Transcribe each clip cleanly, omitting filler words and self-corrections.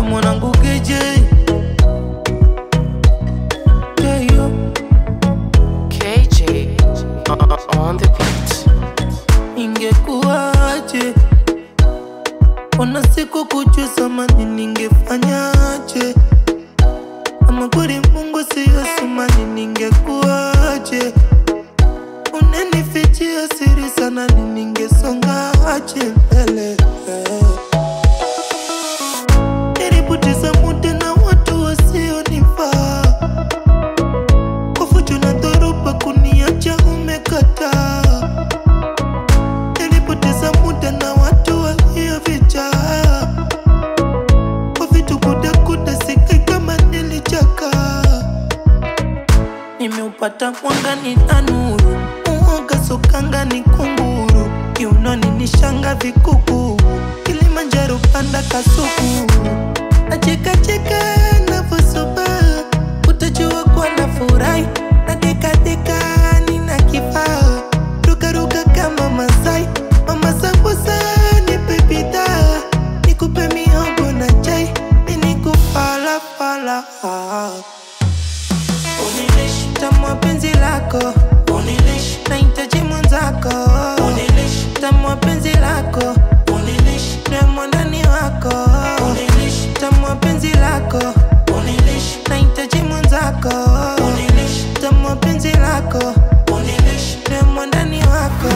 mwanangu KJ. KJ on the beat. Ingekuwaje ona siku kujua samani ningefanyaje? Ama kweli Mungu siyo sumani ningekuwaje? Unanifichia siri sana ningesongaje mbele? Nilipoteza muda na watu wasionifaa, kwa fujo na dhoruba kuniacha umekataa. Nilipoteza muda na watu waliovijaa, kwa vitu kudakuda sikai kama nilichaka. Nimeupata mwanga ni tanuru, uoga sokanga ni kunguru. Kiunoni ni shanga vikuku, Kilimanjaro panda kasuku. Nacheka cheka navyosoba, utajua kwa nafurahi. Na deka deka nina kifaa, ruka ruka kama Masai. Mama sambusa nipe bidhaa, nikupe mihogo na chai, mimi nikufala fala. Unilish tamu penzi lako, unilish nahitaji mwenzako. Unilish tamu penzi lako, unilish nemo ndani wako. Unilish tamu penzi lako, unilish nahitaji mwenzako. Unilish tamu penzi lako, unilish nemo ndani wako.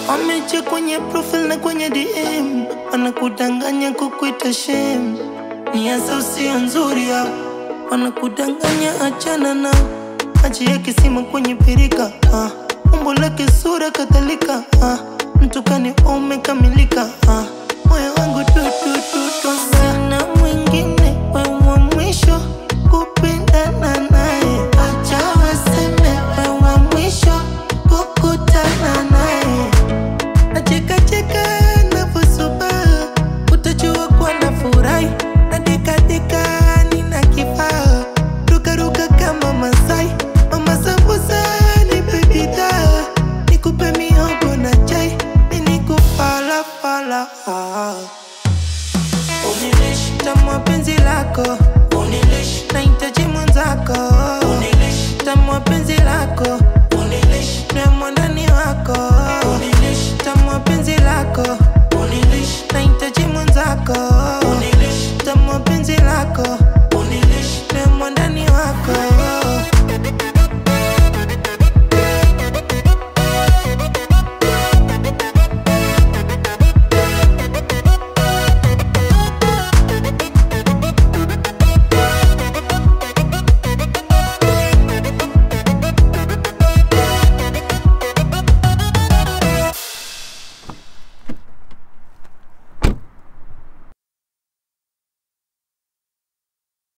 Wameche kwenye profile na kwenye DM, wanakudanganya kukuita shame. Nia zao sio nzuri yao, wanakudanganya achana nao. Maji ya kisima kwenye pirika, umbo lake sura kadhalika, mtukani umekamilika. Moyo wangu tu sana mwingine, wewe wa mwisho kupendana naye. Acha waseme wewe wa mwisho kukutana naye. Nacheka cheka navyosoba, utajua kwa nafurahi. Na deka deka nina kifaa, ruka ruka kama Masai. Mama sambusa nipe bidhaa, nikupe mihogo na chai, mimi nikufala fala. Unilish tamu penzi lako,